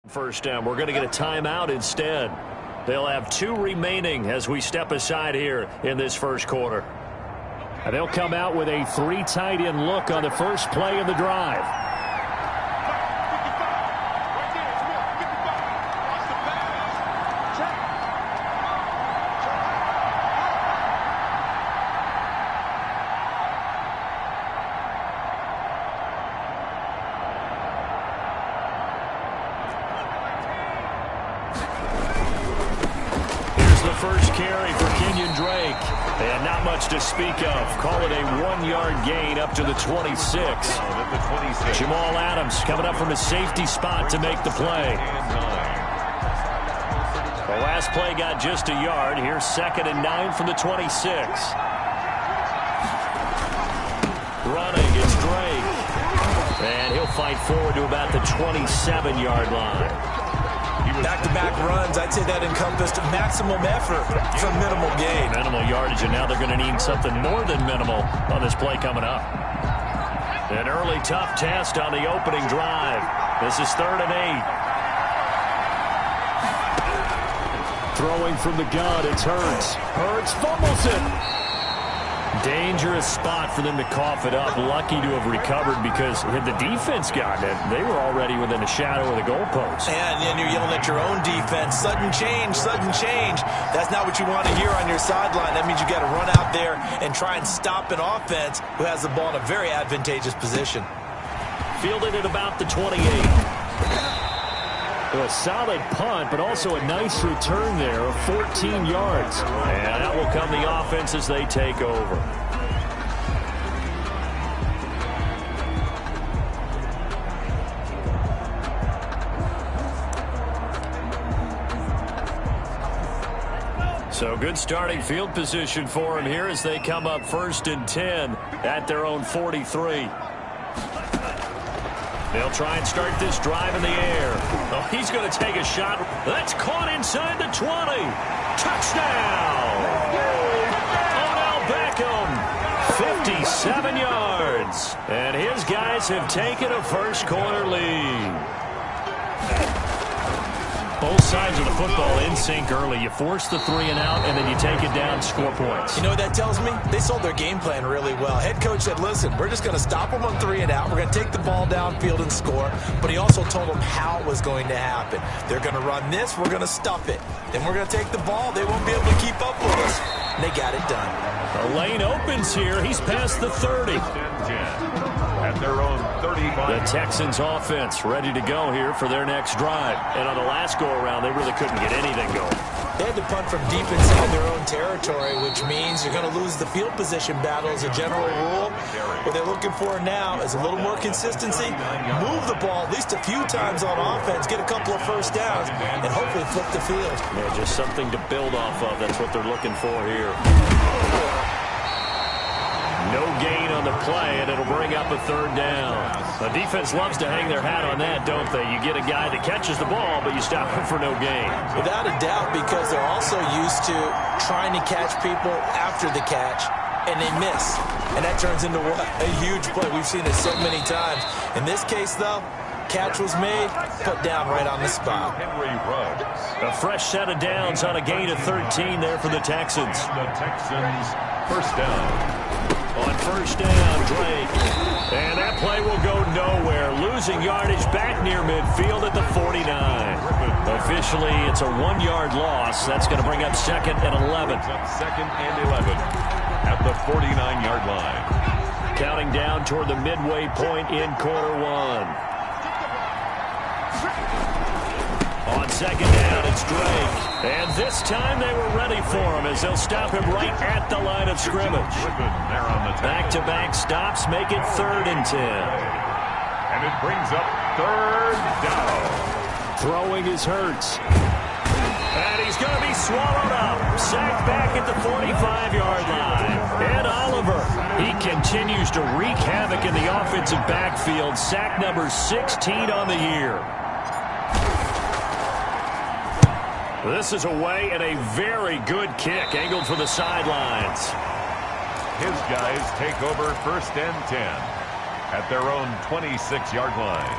First down. We're going to get a timeout instead. They'll have 2 remaining as we step aside here in this first quarter. And they'll come out with a 3 tight end look on the first play of the drive. First carry for Kenyon Drake. And not much to speak of. Call it a 1-yard gain up to the 26. Jamal Adams coming up from a safety spot to make the play. The last play got just a yard. Here's 2nd and 9 from the 26. Running is Drake. And he'll fight forward to about the 27-yard line. Back-to-back runs, I'd say that encompassed maximum effort for minimal gain. Minimal yardage, and now they're going to need something more than minimal on this play coming up. An early tough test on the opening drive. This is 3rd and 8. Throwing from the gun, it's Hurts. Hurts fumbles it. Dangerous spot for them to cough it up. Lucky to have recovered because had the defense gotten it, they were already within a shadow of the goalpost. And then you're yelling at your own defense. Sudden change, sudden change. That's not what you want to hear on your sideline. That means you got to run out there and try and stop an offense who has the ball in a very advantageous position. Fielded at about the 28. A solid punt, but also a nice return there of 14 yards. And that will come the offense as they take over. So good starting field position for them here as they come up 1st and 10 at their own 43. They'll try and start this drive in the air. Oh, he's going to take a shot. That's caught inside the 20. Touchdown! Odell Beckham, 57 yards. And his guys have taken a first quarter lead. Both sides of the football in sync early. You force the 3 and out, and then you take it down, score points. You know what that tells me? They sold their game plan really well. Head coach said, listen, we're just going to stop them on 3 and out. We're going to take the ball downfield and score. But he also told them how it was going to happen. They're going to run this. We're going to stuff it. Then we're going to take the ball. They won't be able to keep up with us. And they got it done. The lane opens here. He's past the 30. At their own 35. The Texans offense ready to go here for their next drive. And on the last go-around, they really couldn't get anything going. They had to punt from deep inside their own territory, which means you're going to lose the field position battle as a general rule. What they're looking for now is a little more consistency, move the ball at least a few times on offense, get a couple of first downs, and hopefully flip the field. Yeah, just something to build off of. That's what they're looking for here. No gain on the play, and it'll bring up a 3rd down. The defense loves to hang their hat on that, don't they? You get a guy that catches the ball, but you stop him for no gain. Without a doubt, because they're also used to trying to catch people after the catch, and they miss. And that turns into what? A huge play. We've seen it so many times. In this case, though, catch was made, put down right on the spot. A fresh set of downs on a gain of 13 there for the Texans. The Texans, first down. On first down, Drake. And that play will go nowhere. Losing yardage back near midfield at the 49. Officially, it's a 1-yard loss. That's going to bring up 2nd and 11. 2nd and 11 at the 49-yard line. Counting down toward the midway point in quarter 1. On 2nd down, it's Drake. And this time they were ready for him as they'll stop him right at the line of scrimmage. Back-to-back stops make it 3rd and 10. And it brings up 3rd down. Throwing is Hurts. And he's going to be swallowed up. Sacked back at the 45-yard line. Ed Oliver, he continues to wreak havoc in the offensive backfield. Sack number 16 on the year. This is away and a very good kick angled for the sidelines. His guys take over 1st and 10 at their own 26-yard line.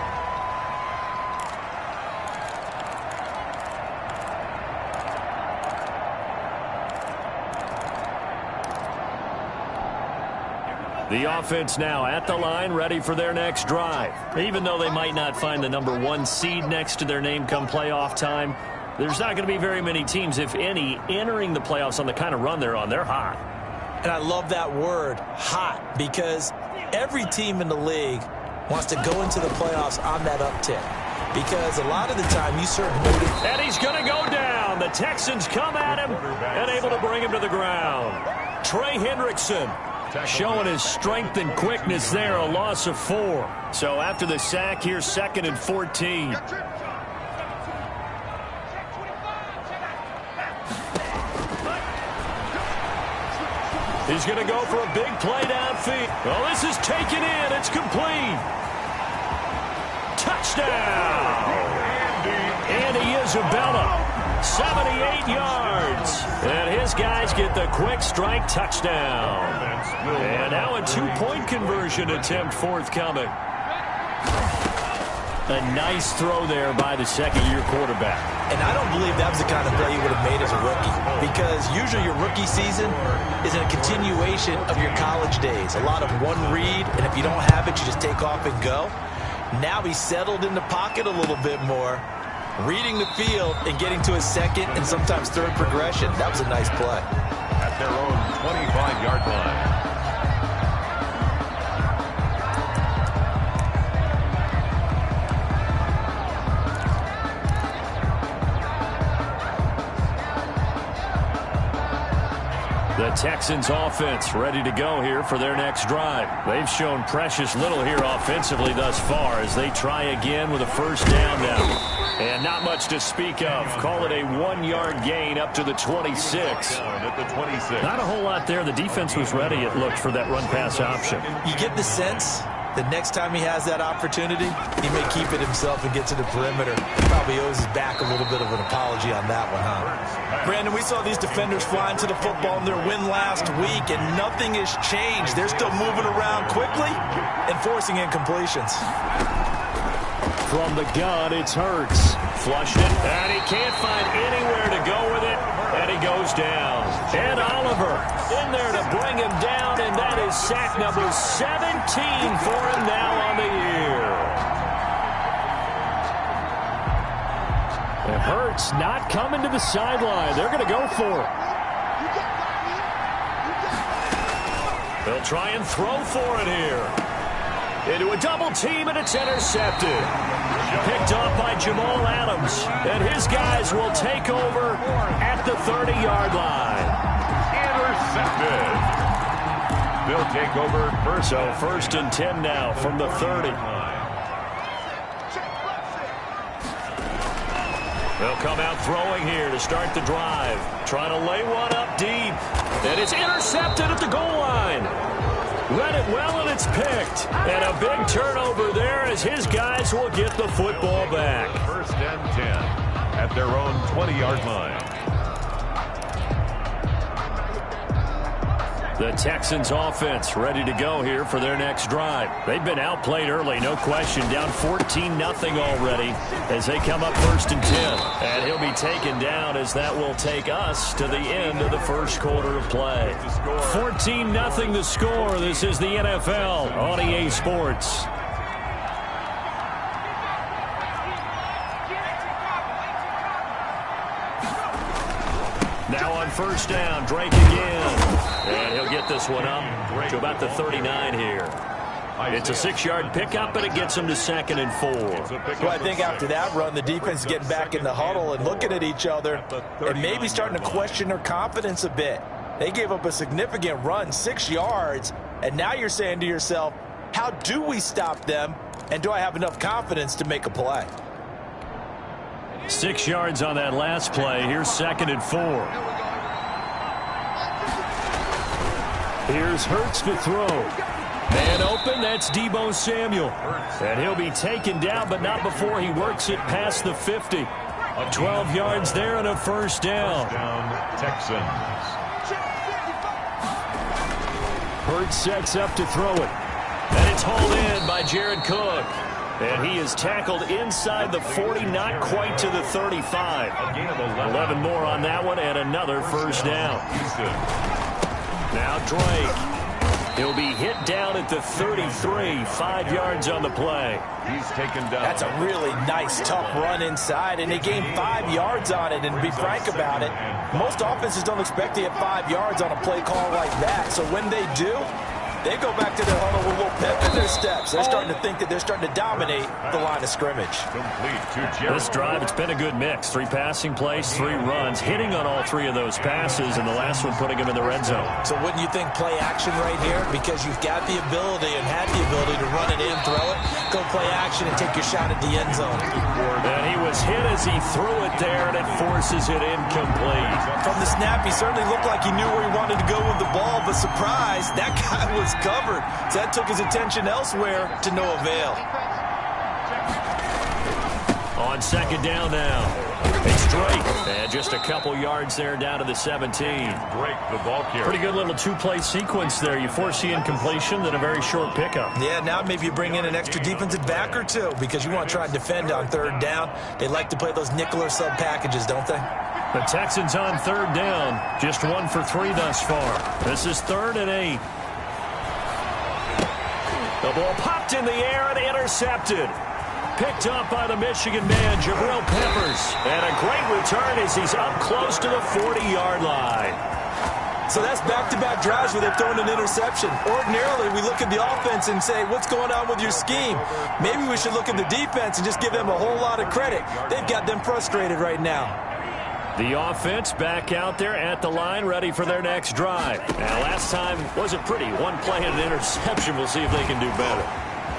The offense now at the line, ready for their next drive. Even though they might not find the #1 seed next to their name come playoff time, there's not going to be very many teams, if any, entering the playoffs on the kind of run they're on. They're hot. And I love that word, hot, because every team in the league wants to go into the playoffs on that uptick. Because a lot of the time, you certainly... And he's going to go down. The Texans come at him and able to bring him to the ground. Trey Hendrickson showing his strength and quickness there, a loss of 4. So after the sack, here's 2nd and 14. He's going to go for a big play downfield. Well, this is taken in. It's complete. Touchdown. Andy Isabella, 78 yards. And his guys get the quick strike touchdown. And now a 2-point conversion attempt forthcoming. A nice throw there by the second-year quarterback. And I don't believe that was the kind of play he would have made as a rookie. Because usually your rookie season is a continuation of your college days. A lot of one read, and if you don't have it, you just take off and go. Now he's settled in the pocket a little bit more, reading the field and getting to his second and sometimes third progression. That was a nice play. At their own 25-yard line. The Texans offense ready to go here for their next drive. They've shown precious little here offensively thus far as they try again with a first down now. And not much to speak of. Call it a 1-yard gain up to the 26. Not a whole lot there. The defense was ready, it looked, for that run-pass option. You get the sense the next time he has that opportunity, he may keep it himself and get to the perimeter. Probably owes his back a little bit of an apology on that one, huh? Brandon, we saw these defenders flying to the football in their win last week, and nothing has changed. They're still moving around quickly and forcing incompletions. From the gun, it's Hurts. Flushed it, and he can't find anywhere to go with it, and he goes down. And Oliver in there to bring him down, and that is sack number 17 for him now on the year. And Hurts not coming to the sideline. They're going to go for it. They'll try and throw for it here. Into a double team, and it's intercepted. Picked off by Jamal Adams. And his guys will take over at the 30-yard line. Intercepted. They'll take over first. So 1st and 10 now from the 30. They'll come out throwing here to start the drive. Trying to lay one up deep. And it's intercepted at the goal line. Read it well, and it's picked. And a big turnover there as his guys will get the football back. 1st and 10 at their own 20-yard line. The Texans offense ready to go here for their next drive. They've been outplayed early, no question. Down 14-0 already as they come up 1st and 10. And he'll be taken down as that will take us to the end of the first quarter of play. 14-0 the score. This is the NFL on EA Sports. Now on 1st down, Drake again. And he'll get this one up to about the 39 here. It's a 6-yard pickup, and it gets him to 2nd and 4. Well, I think after that run, the defense is getting back in the huddle and looking at each other and maybe starting to question their confidence a bit. They gave up a significant run, 6 yards, and now you're saying to yourself, how do we stop them, and do I have enough confidence to make a play? 6 yards on that last play. Here's 2nd and 4. Here's Hurts to throw. Man open, that's Deebo Samuel. And he'll be taken down, but not before he works it past the 50. 12 yards there and a 1st down. Texans. Hurts sets up to throw it. And it's hauled in by Jared Cook. And he is tackled inside the 40, not quite to the 35. 11 more on that one, and another 1st down. Now Drake. He'll be hit down at the 33, 5 yards on the play. He's taken down. That's a really nice, tough run inside, and they gained 5 yards on it. And to be frank about it, most offenses don't expect to get 5 yards on a play call like that. So when they do, they go back to their huddle with a little pep in their steps. They're starting to think that they're starting to dominate the line of scrimmage. Complete to Jerry. This drive, it's been a good mix. 3 passing plays, 3 runs, hitting on all 3 of those passes, and the last one putting him in the red zone. So wouldn't you think play action right here? Because you've got the ability and had the ability to run it in, throw it, go play action, and take your shot at the end zone. And he was hit as he threw it there, and it forces it incomplete. From the snap, he certainly looked like he knew where he wanted to go with the ball, but surprise, that guy was covered. So that took his attention elsewhere to no avail. On second down now, it's Drake. And just a couple yards there down to the 17. Drake, the ball carrier. Pretty good little 2-play sequence there. You force the incompletion, then a very short pickup. Yeah, now maybe you bring in an extra defensive back or two because you want to try and defend on third down. They like to play those nickel or sub packages, don't they? The Texans on third down, just 1 for 3 thus far. This is 3rd and 8. The ball popped in the air and intercepted. Picked up by the Michigan man, Jabril Peppers. And a great return as he's up close to the 40-yard line. So that's back-to-back drives where they've thrown an interception. Ordinarily, we look at the offense and say, what's going on with your scheme? Maybe we should look at the defense and just give them a whole lot of credit. They've got them frustrated right now. The offense back out there at the line, ready for their next drive. Now, last time wasn't pretty. 1 play and an interception. We'll see if they can do better.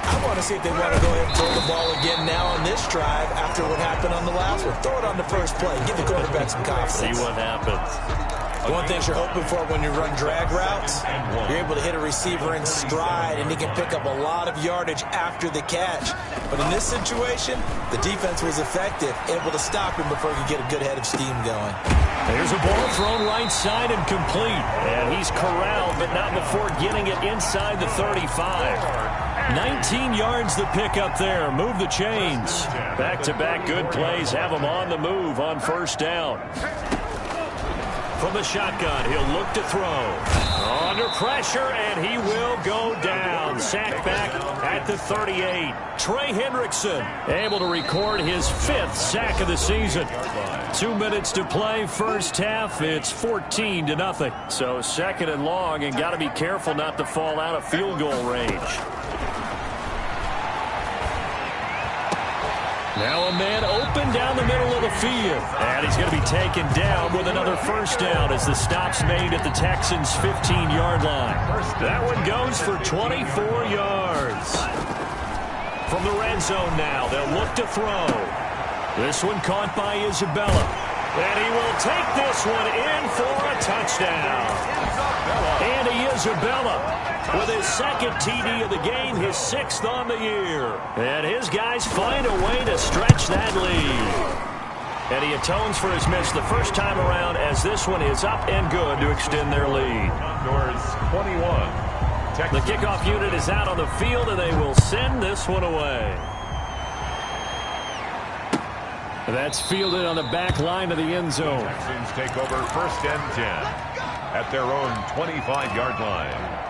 I want to see if they want to go ahead and throw the ball again now on this drive after what happened on the last one. Throw it on the first play. Give the quarterback some confidence. See what happens. One thing you're hoping for when you run drag routes, you're able to hit a receiver in stride, and he can pick up a lot of yardage after the catch. But in this situation, the defense was effective, able to stop him before he could get a good head of steam going. There's a ball thrown right side and complete. And he's corralled, but not before getting it inside the 35. 19 yards the pickup there. Move the chains. Back-to-back good plays have him on the move on first down. From the shotgun, he'll look to throw. Under pressure, and he will go down. Sacked back at the 38. Trey Hendrickson able to record his 5th sack of the season. 2 minutes to play, first half. It's 14-0. So 2nd and long, and got to be careful not to fall out of field goal range. Now a man open down the middle of the field. And he's going to be taken down with another first down as the stop's made at the Texans' 15-yard line. That one goes for 24 yards. From the red zone now, they'll look to throw. This one caught by Isabella. And he will take this one in for a touchdown. Andy Isabella with his 2nd TD of the game, his 6th on the year. And his guys find a way to stretch that lead. And he atones for his miss the first time around as this one is up and good to extend their lead. Condors 21. Texas. The kickoff unit is out on the field, and they will send this one away. That's fielded on the back line of the end zone. Texans take over 1st and 10 at their own 25-yard line.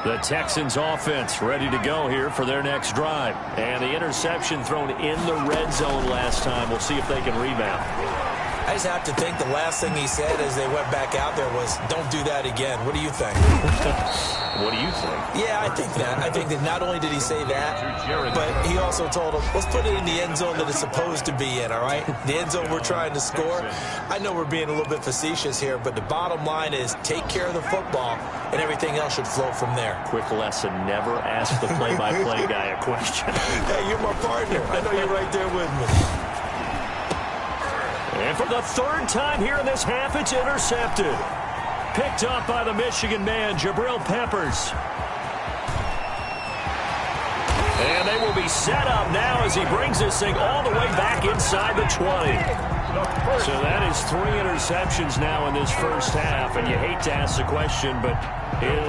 The Texans offense ready to go here for their next drive. And the interception thrown in the red zone last time. We'll see if they can rebound. I just have to think the last thing he said as they went back out there was, don't do that again. What do you think? What do you think? Yeah, I think that. I think that not only did he say that, but he also told him, let's put it in the end zone that it's supposed to be in, all right? The end zone we're trying to score. I know we're being a little bit facetious here, but the bottom line is take care of the football, and everything else should flow from there. Quick lesson, never ask the play-by-play guy a question. Hey, you're my partner. I know you're right there with me. And for the 3rd time here in this half, it's intercepted. Picked up by the Michigan man, Jabril Peppers. And they will be set up now as he brings this thing all the way back inside the 20. So that is 3 interceptions now in this first half. And you hate to ask the question, but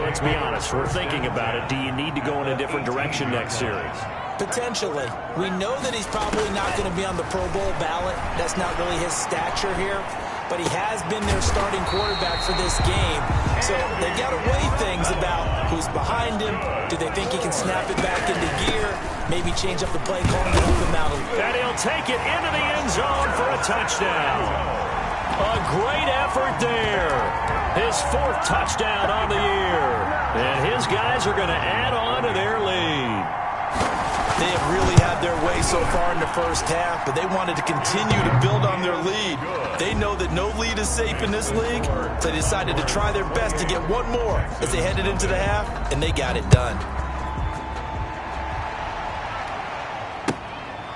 let's be honest. We're thinking about it. Do you need to go in a different direction next series? Potentially. We know that he's probably not going to be on the Pro Bowl ballot. That's not really his stature here. But he has been their starting quarterback for this game. So they've got to weigh things about who's behind him. Do they think he can snap it back into gear? Maybe change up the play call and help him out a little. And he'll take it into the end zone for a touchdown. A great effort there. His 4th touchdown on the year. And his guys are going to add on to their lead. They have really had their way so far in the first half, but they wanted to continue to build on their lead. They know that no lead is safe in this league, so they decided to try their best to get one more as they headed into the half, and they got it done.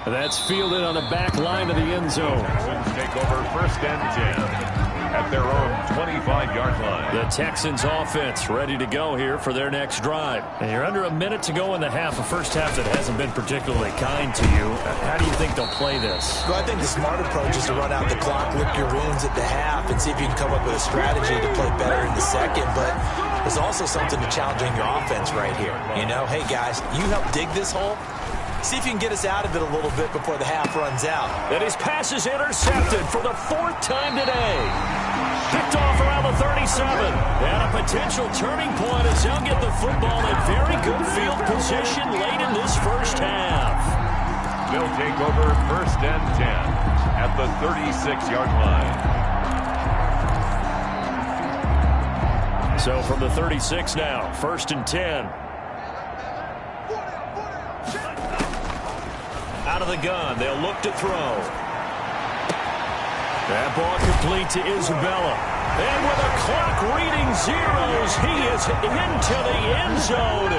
That's fielded on the back line of the end zone. Texans take over 1st and 10 at their own 25-yard line. The Texans offense ready to go here for their next drive. And you're under a minute to go in the half, a first half that hasn't been particularly kind to you. How do you think they'll play this? Well, I think the smart approach is to run out the clock, lick your wounds at the half, and see if you can come up with a strategy to play better in the second. But there's also something to challenging your offense right here. You know, hey, guys, you help dig this hole. See if you can get us out of it a little bit before the half runs out. And his pass is intercepted for the 4th time today. Picked off around the 37. And a potential turning point as they'll get the football in very good field position late in this first half. They'll take over 1st and 10 at the 36-yard line. So from the 36 now, 1st and 10. Out of the gun, they'll look to throw. That ball complete to Isabella. And with a clock reading zeros, he is into the end zone.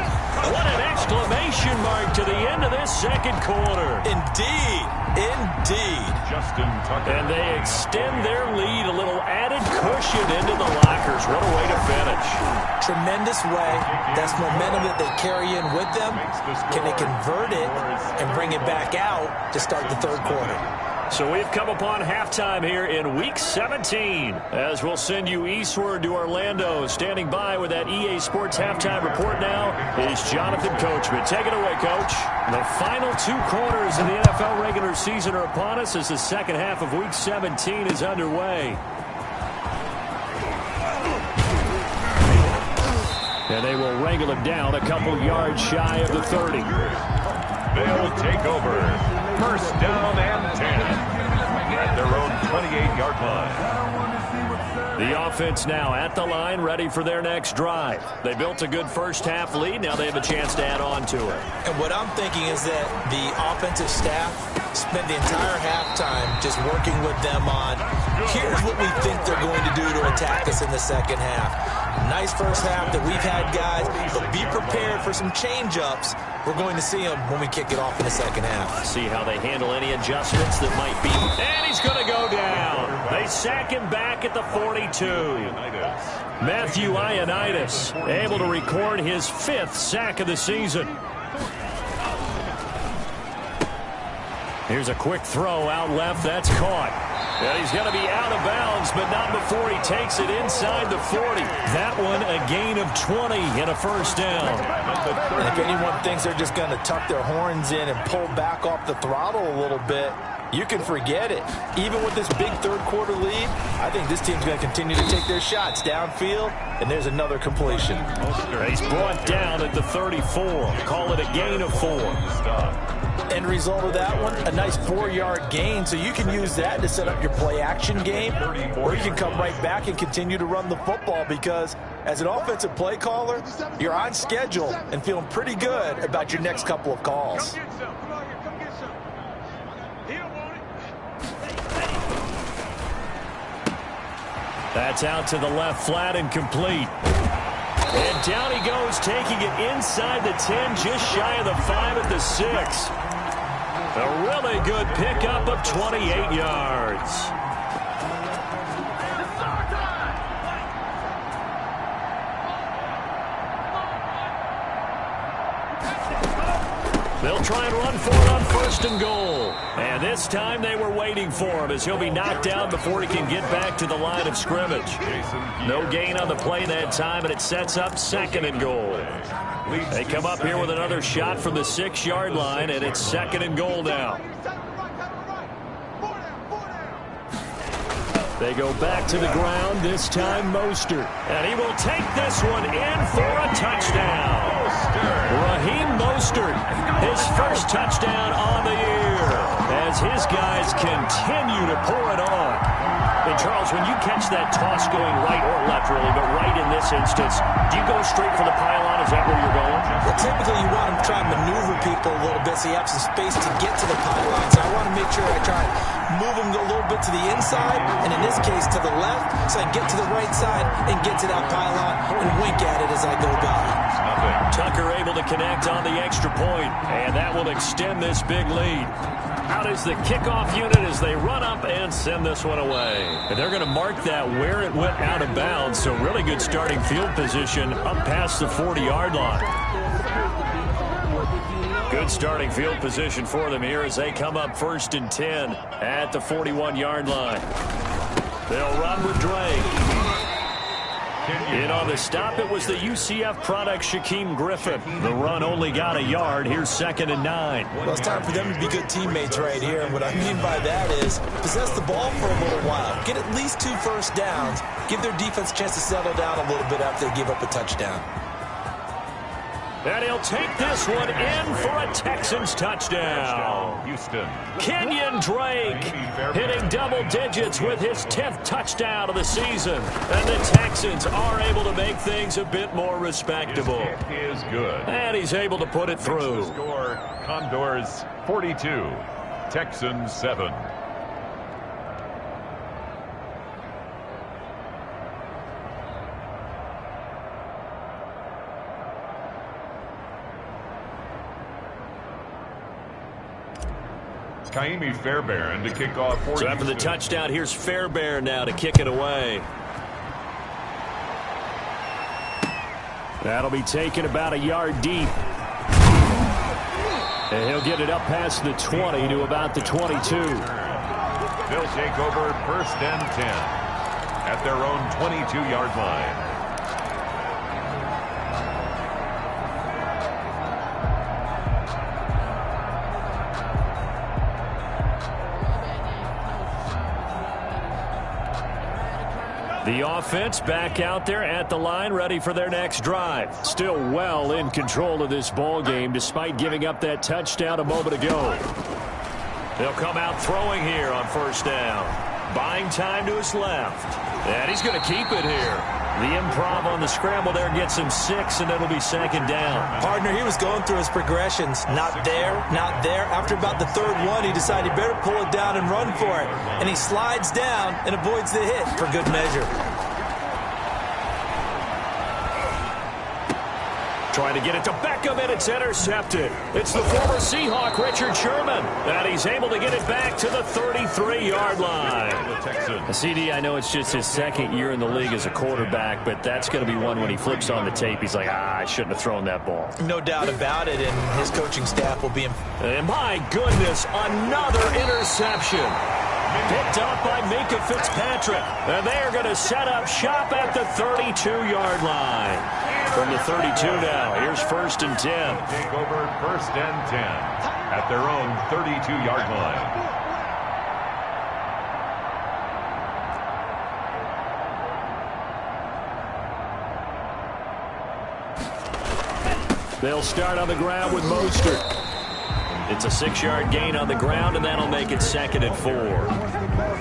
What an exclamation mark to the end of this second quarter. Indeed. Indeed. Justin Tucker. And they extend their lead, a little added cushion into the lockers. What a way to finish. Tremendous way. That's momentum that they carry in with them. Can they convert it and bring it back out to start the third quarter? So we've come upon halftime here in Week 17. As we'll send you eastward to Orlando. Standing by with that EA Sports halftime report now is Jonathan Coachman. Take it away, Coach. The final 2 quarters of the NFL regular season are upon us as the second half of Week 17 is underway. And they will wrangle it down a couple yards shy of the 30. They'll take over 1st down and 10 at their own 28-yard line. The offense now at the line, ready for their next drive. They built a good first half lead. Now they have a chance to add on to it. And what I'm thinking is that the offensive staff spent the entire halftime just working with them on, here's what we think they're going to do to attack us in the second half. Nice first half that we've had, guys, but be prepared for some change-ups. We're going to see them when we kick it off in the second half. See how they handle any adjustments that might be. And he's going to go down. They sack him back at the 42. Matthew Ioannidis able to record his 5th sack of the season. Here's a quick throw out left. That's caught. And he's going to be out of bounds, but not before he takes it inside the 40. That one a gain of 20 and a first down. And if anyone thinks they're just going to tuck their horns in and pull back off the throttle a little bit, you can forget it. Even with this big third quarter lead, I think this team's going to continue to take their shots downfield, and there's another completion. He's brought down at the 34. Call it a gain of 4. End result of that one, a nice 4-yard gain, so you can use that to set up your play-action game, or you can come right back and continue to run the football because as an offensive play caller, you're on schedule and feeling pretty good about your next couple of calls. That's out to the left flat and complete. And down he goes, taking it inside the 10, just shy of the 5 at the 6. A really good pickup of 28 yards. They'll try and run for it on 1st and goal. And this time they were waiting for him as he'll be knocked down before he can get back to the line of scrimmage. No gain on the play that time, and it sets up 2nd and goal. They come up here with another shot from the 6-yard line, and it's 2nd and goal now. They go back to the ground, this time Mostert. And he will take this one in for a touchdown. Raheem Mostert, his first touchdown on the year, as his guys continue to pour it on. And Charles, when you catch that toss going right or left, really, but right in this instance, do you go straight for the pylon? Is that where you're going? Well, typically you want to try and maneuver people a little bit so you have some space to get to the pylon. So I want to make sure I try and move them a little bit to the inside, and in this case to the left, so I get to the right side and get to that pylon and wink at it as I go by. Tucker able to connect on the extra point, and that will extend this big lead. Out is the kickoff unit as they run up and send this one away. And they're going to mark that where it went out of bounds, so really good starting field position up past the 40-yard line. Good starting field position for them here as they come up 1st and 10 at the 41-yard line. They'll run with Drake. In on the stop, it was the UCF product, Shaquem Griffin. The run only got a yard. Here's 2nd and 9. Well, it's time for them to be good teammates right here. And what I mean by that is possess the ball for a little while. Get at least 2 first downs. Give their defense a chance to settle down a little bit after they give up a touchdown. And he'll take this one in for a Texans touchdown. Houston. Kenyon Drake hitting double digits with his 10th touchdown of the season. And the Texans are able to make things a bit more respectable. His kick is good. And he's able to put it through. The score, Condors 42, Texans 7. Kaimi Fairbairn to kick off for So after the touchdown, here's Fairbairn now to kick it away. That'll be taken about a yard deep. And he'll get it up past the 20 to about the 22. They'll take over 1st and 10 at their own 22-yard line. The offense back out there at the line, ready for their next drive. Still well in control of this ball game, despite giving up that touchdown a moment ago. They'll come out throwing here on 1st down. Buying time to his left. And he's going to keep it here. The improv on the scramble there gets him 6, and it'll be 2nd down. Partner, he was going through his progressions. Not there, not there. After about the 3rd one, he decided he better pull it down and run for it. And he slides down and avoids the hit for good measure. Trying to get it to Beckham, and it's intercepted. It's the former Seahawk, Richard Sherman, and he's able to get it back to the 33-yard line. CD, I know it's just his 2nd year in the league as a quarterback, but that's going to be one when he flips on the tape, he's like, I shouldn't have thrown that ball. No doubt about it, and his coaching staff will be... And my goodness, another interception. Picked up by Minka Fitzpatrick, and they are going to set up shop at the 32-yard line. From the 32 now, here's 1st and 10. Take over 1st and 10 at their own 32-yard line. They'll start on the ground with Mostert. It's a 6-yard gain on the ground, and that'll make it 2nd and 4.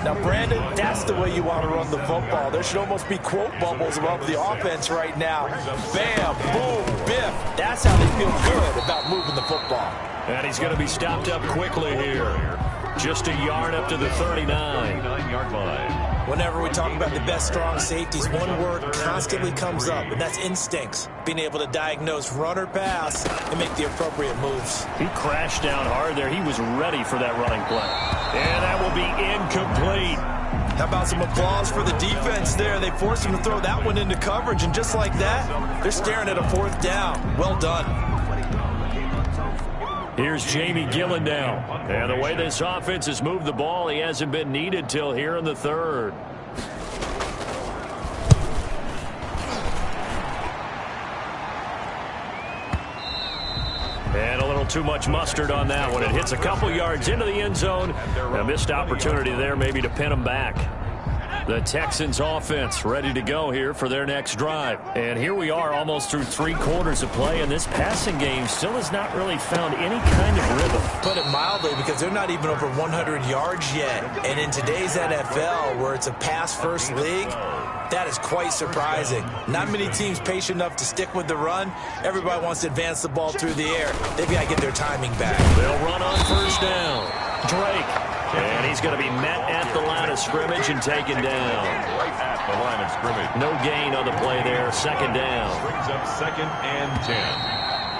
Now, Brandon, that's the way you want to run the football. There should almost be quote bubbles above the offense right now. Bam, boom, biff. That's how they feel good about moving the football. And he's going to be stopped up quickly here. Just a yard up to the 39-yard line. Whenever we talk about the best strong safeties, one word constantly comes up, and that's instincts. Being able to diagnose run or pass and make the appropriate moves. He crashed down hard there. He was ready for that running play. And that will be incomplete. How about some applause for the defense there? They forced him to throw that one into coverage, and just like that, they're staring at a 4th down. Well done. Here's Jamie Gillen now. And the way this offense has moved the ball, he hasn't been needed till here in the 3rd. And a little too much mustard on that one. It hits a couple yards into the end zone. A missed opportunity there maybe to pin him back. The Texans offense ready to go here for their next drive. And here we are almost through 3 quarters of play, and this passing game still has not really found any kind of rhythm. Put it mildly, because they're not even over 100 yards yet. And in today's NFL, where it's a pass-first league, that is quite surprising. Not many teams patient enough to stick with the run. Everybody wants to advance the ball through the air. They've got to get their timing back. They'll run on first down. Drake. And he's going to be met at the line of scrimmage and taken down. Right at the line of scrimmage. No gain on the play there. Second down. Brings up 2nd and 10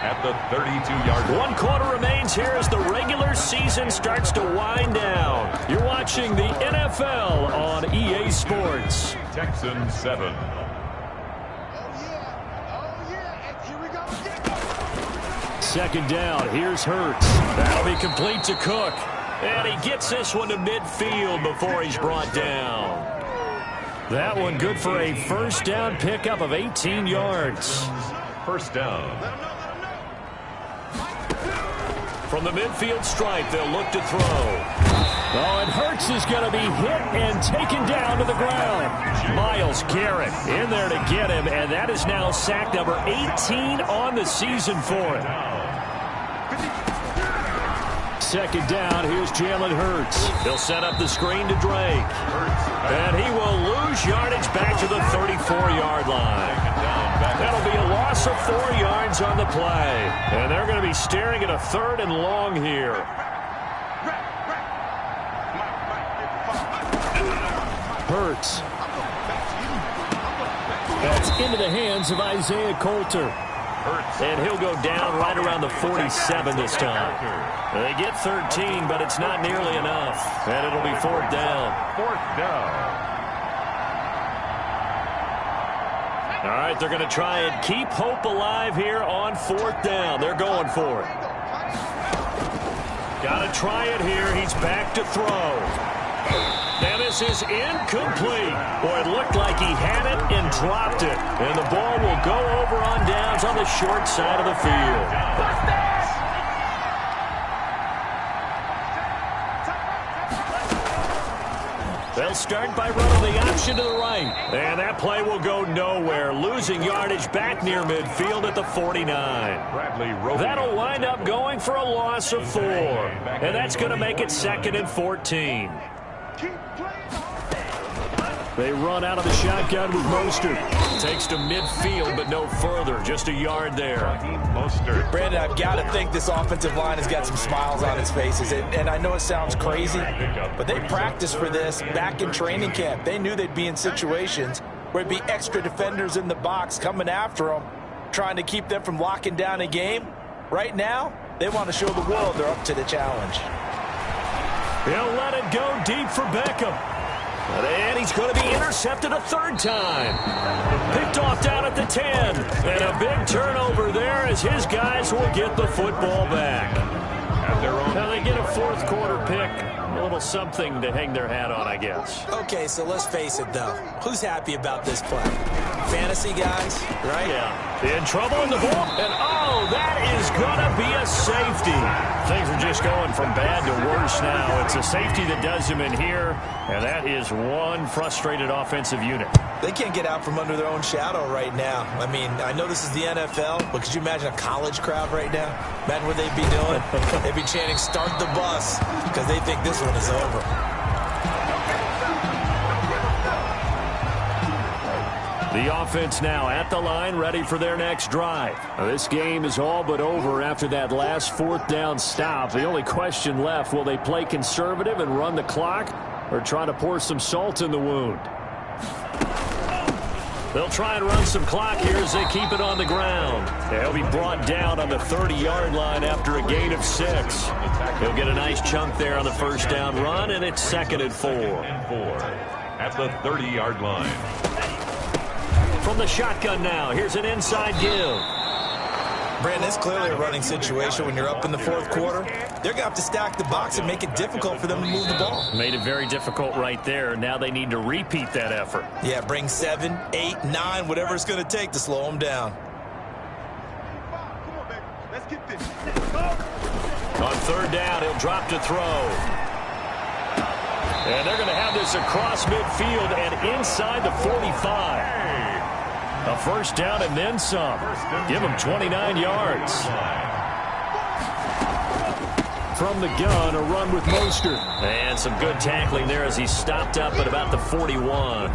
at the 32-yard line. 1 quarter remains here as the regular season starts to wind down. You're watching the NFL on EA Sports. Texans 7. Second down. Here's Hurts. That'll be complete to Cook. And he gets this one to midfield before he's brought down. That one good for a first down pickup of 18 yards. First down. From the midfield stripe, they'll look to throw. Oh, and Hurts is going to be hit and taken down to the ground. Myles Garrett in there to get him, and that is now sack number 18 on the season for him. Second down, here's Jalen Hurts. He'll set up the screen to Drake. And he will lose yardage back to the 34-yard line. That'll be a loss of 4 yards on the play. And they're going to be staring at a 3rd and long here. Hurts. That's into the hands of Isaiah Coulter. And he'll go down right around the 47 this time. They get 13, but it's not nearly enough. And it'll be 4th down. 4th down. All right, they're going to try and keep hope alive here on 4th down. They're going for it. Got to try it here. He's back to throw. And this is incomplete. Boy, it looked like he had it and dropped it. And the ball will go over on downs on the short side of the field. They'll start by running the option to the right. And that play will go nowhere, losing yardage back near midfield at the 49. That'll wind up going for a loss of 4. And that's going to make it 2nd and 14. They run out of the shotgun with Mostert. Takes to midfield, but no further. Just a yard there. Brandon, I've got to think this offensive line has got some smiles on its faces. And I know it sounds crazy, but they practiced for this back in training camp. They knew they'd be in situations where there'd be extra defenders in the box coming after them, trying to keep them from locking down a game. Right now, they want to show the world they're up to the challenge. He'll let it go deep for Beckham. And he's going to be intercepted a 3rd time. Picked off down at the 10. And a big turnover there as his guys will get the football back. Now they get a 4th quarter pick. A little something to hang their hat on, I guess. Okay, so let's face it, though. Who's happy about this play? Fantasy guys, right? Yeah. In trouble in the ball. And, oh, that is going to be a safety. Things are just going from bad to worse now. It's a safety that does him in here, and that is one frustrated offensive unit. They can't get out from under their own shadow right now. I mean, I know this is the NFL, but could you imagine a college crowd right now? Imagine what they'd be doing. They'd be chanting, "Start the bus," because they think this one is over. The offense now at the line, ready for their next drive. Now, this game is all but over after that last 4th down stop. The only question left, will they play conservative and run the clock, or try to pour some salt in the wound? They'll try and run some clock here as they keep it on the ground. He'll be brought down on the 30-yard line after a gain of 6. He'll get a nice chunk there on the first down run, and it's 2nd and 4. At the 30-yard line. From the shotgun now, here's an inside give. Brandon, it's clearly a running situation when you're up in the 4th quarter. They're going to have to stack the box and make it difficult for them to move the ball. Made it very difficult right there. Now they need to repeat that effort. Yeah, bring 7, 8, 9, whatever it's going to take to slow them down. On 3rd down, he'll drop to throw. And they're going to have this across midfield and inside the 45. A first down and then some. Give him 29 yards. From the gun, a run with Mostert. And some good tackling there as he stopped up at about the 41.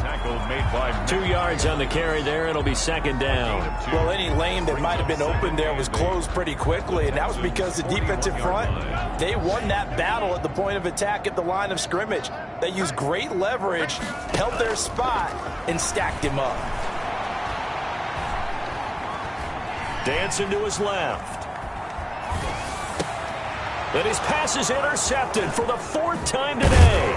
2 yards on the carry there. It'll be second down. Well, any lane that might have been open there was closed pretty quickly, and that was because the defensive front, they won that battle at the point of attack at the line of scrimmage. They used great leverage, held their spot, and stacked him up. Dancing to his left. And his pass is intercepted for the fourth time today.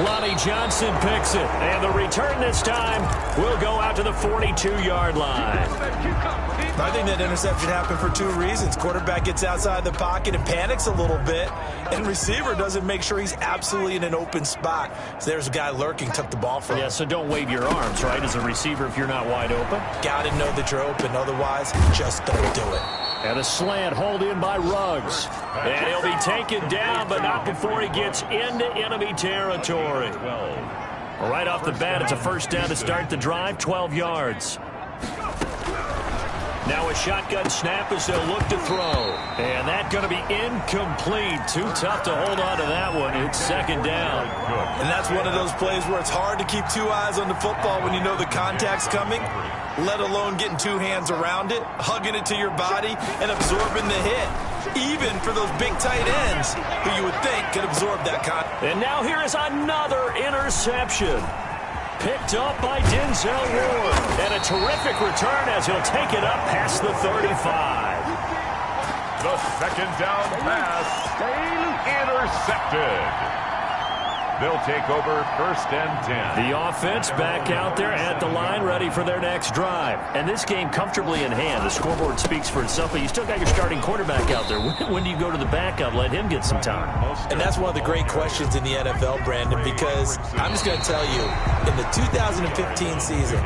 Lonnie Johnson picks it. And the return this time will go out to the 42-yard line. I think that interception happened for 2 reasons. Quarterback gets outside the pocket and panics a little bit. And receiver doesn't make sure he's absolutely in an open spot. So there's a guy lurking, took the ball from him. Yeah, so don't wave your arms, right, as a receiver if you're not wide open. Got to know that you're open. Otherwise, just don't do it. And a slant hauled in by Ruggs. And he'll be taken down, but not before he gets into enemy territory. Right off the bat, it's a first down to start the drive, 12 yards. Now a shotgun snap as they'll look to throw. And that's going to be incomplete. Too tough to hold on to that one. It's second down. And that's one of those plays where it's hard to keep 2 eyes on the football when you know the contact's coming, let alone getting 2 hands around it, hugging it to your body, and absorbing the hit. Even for those big tight ends who you would think could absorb that contact. And now here is another interception. Picked up by Denzel Ward. And a terrific return as he'll take it up past the 35. The second down pass intercepted. They'll take over first and 10. The offense back out there at the line, ready for their next drive. And this game comfortably in hand. The scoreboard speaks for itself, but you still got your starting quarterback out there. When do you go to the backup? Let him get some time. And that's one of the great questions in the NFL, Brandon, because I'm just going to tell you, in the 2015 season,